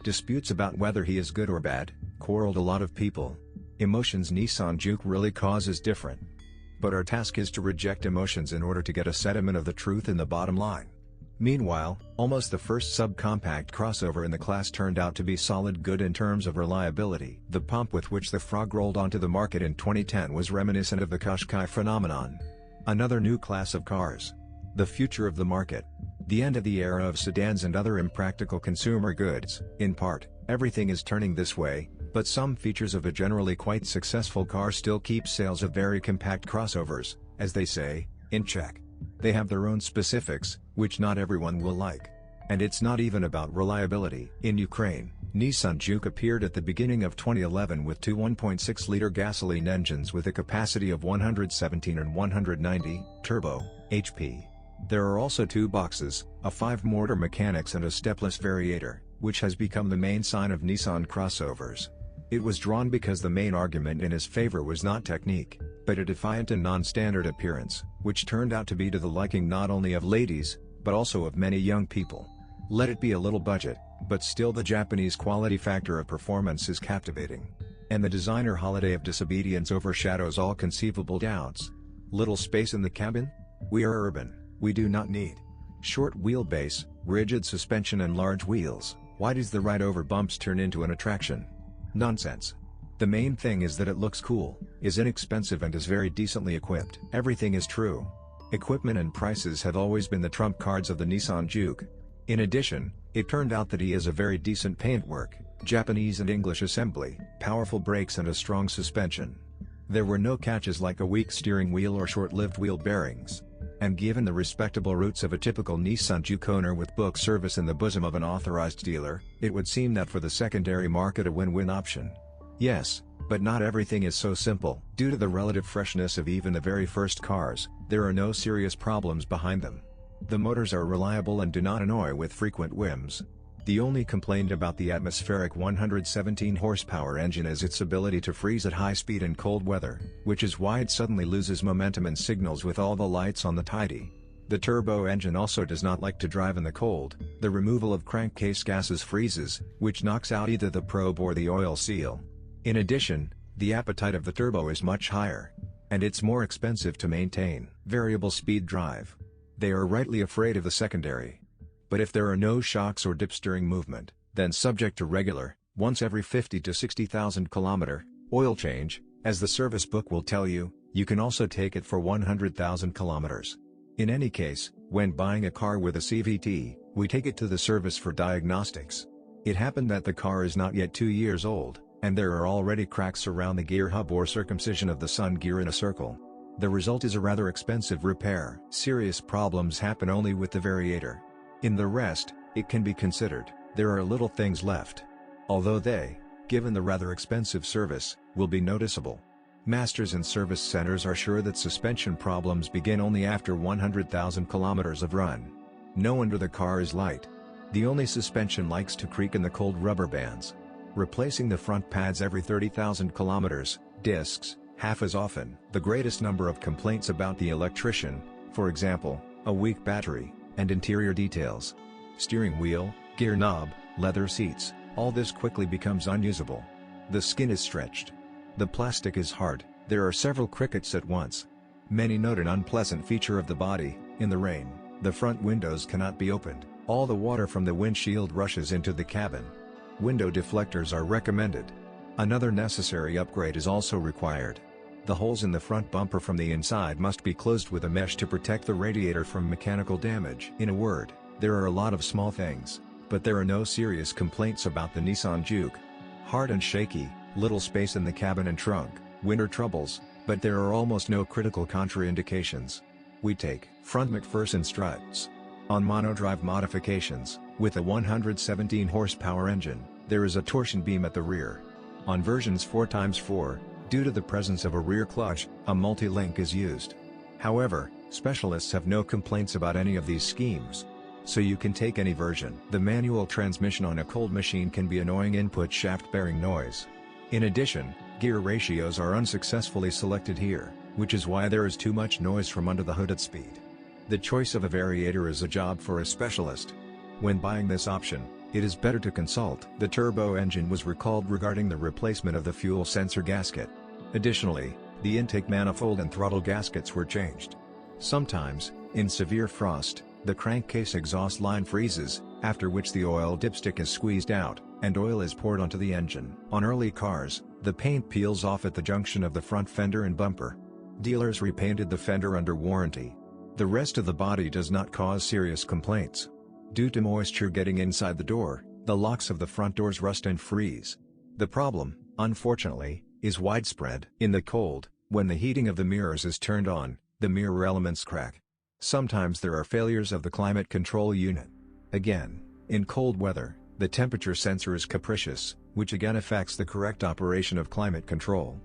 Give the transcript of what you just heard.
Disputes about whether he is good or bad, quarreled a lot of people. Emotions Nissan Juke really causes different. But our task is to reject emotions in order to get a sediment of the truth in the bottom line. Meanwhile, almost the first subcompact crossover in the class turned out to be solid good in terms of reliability. The pump with which the Frog rolled onto the market in 2010 was reminiscent of the Qashqai phenomenon. Another new class of cars. The future of the market. The end of the era of sedans and other impractical consumer goods. In part, everything is turning this way, but some features of a generally quite successful car still keep sales of very compact crossovers, as they say, in check. They have their own specifics, which not everyone will like. And it's not even about reliability. In Ukraine, Nissan Juke appeared at the beginning of 2011 with two 1.6-liter gasoline engines with a capacity of 117 and 190 turbo HP. There are also two boxes, a 5-motor mechanics and a stepless variator, which has become the main sign of Nissan crossovers. It was drawn because the main argument in his favor was not technique, but a defiant and non-standard appearance, which turned out to be to the liking not only of ladies, but also of many young people. Let it be a little budget, but still the Japanese quality factor of performance is captivating. And the designer holiday of disobedience overshadows all conceivable doubts. Little space in the cabin? We are urban, we do not need short wheelbase, rigid suspension and large wheels. Why does the ride over bumps turn into an attraction? Nonsense. The main thing is that it looks cool, is inexpensive and is very decently equipped. Everything is true. Equipment and prices have always been the trump cards of the Nissan Juke. In addition, it turned out that he has a very decent paintwork, Japanese and English assembly, powerful brakes and a strong suspension. There were no catches like a weak steering wheel or short-lived wheel bearings. And given the respectable roots of a typical Nissan Juke owner with book service in the bosom of an authorized dealer, it would seem that for the secondary market a win-win option. Yes, but not everything is so simple. Due to the relative freshness of even the very first cars, there are no serious problems behind them. The motors are reliable and do not annoy with frequent whims. The only complaint about the atmospheric 117 horsepower engine is its ability to freeze at high speed in cold weather, which is why it suddenly loses momentum and signals with all the lights on the tidy. The turbo engine also does not like to drive in the cold. The removal of crankcase gases freezes, which knocks out either the probe or the oil seal. In addition, the appetite of the turbo is much higher. And it's more expensive to maintain. Variable speed drive. They are rightly afraid of the secondary. But if there are no shocks or dips during movement, then subject to regular, once every 50 to 60,000 km, oil change, as the service book will tell you, you can also take it for 100,000 km. In any case, when buying a car with a CVT, we take it to the service for diagnostics. It happened that the car is not yet 2 years old, and there are already cracks around the gear hub or circumcision of the sun gear in a circle. The result is a rather expensive repair. Serious problems happen only with the variator. In the rest, it can be considered. There are little things left. Although they, given the rather expensive service, will be noticeable. Masters and service centers are sure that suspension problems begin only after 100,000 kilometers of run. No wonder the car is light. The only suspension likes to creak in the cold rubber bands. Replacing the front pads every 30,000 kilometers, discs, half as often. The greatest number of complaints about the electrician, for example, a weak battery, and interior details. Steering wheel, gear knob, leather seats, all this quickly becomes unusable. The skin is stretched. The plastic is hard, there are several crickets at once. Many note an unpleasant feature of the body: in the rain, the front windows cannot be opened, all the water from the windshield rushes into the cabin. Window deflectors are recommended. Another necessary upgrade is also required. The holes in the front bumper from the inside must be closed with a mesh to protect the radiator from mechanical damage. In a word, there are a lot of small things, but there are no serious complaints about the Nissan Juke. Hard and shaky, little space in the cabin and trunk, winter troubles, but there are almost no critical contraindications. We take front McPherson struts. On monodrive modifications, with a 117 horsepower engine, there is a torsion beam at the rear. On versions 4x4, due to the presence of a rear clutch, a multi-link is used. However, specialists have no complaints about any of these schemes. So you can take any version. The manual transmission on a cold machine can be annoying input shaft bearing noise. In addition, gear ratios are unsuccessfully selected here, which is why there is too much noise from under the hood at speed. The choice of a variator is a job for a specialist. When buying this option, it is better to consult. The turbo engine was recalled regarding the replacement of the fuel sensor gasket. Additionally, the intake manifold and throttle gaskets were changed. Sometimes, in severe frost, the crankcase exhaust line freezes, after which the oil dipstick is squeezed out, and oil is poured onto the engine. On early cars, the paint peels off at the junction of the front fender and bumper. Dealers repainted the fender under warranty. The rest of the body does not cause serious complaints. Due to moisture getting inside the door, the locks of the front doors rust and freeze. The problem, unfortunately, is widespread. In the cold, when the heating of the mirrors is turned on, the mirror elements crack. Sometimes there are failures of the climate control unit. Again, in cold weather, the temperature sensor is capricious, which again affects the correct operation of climate control.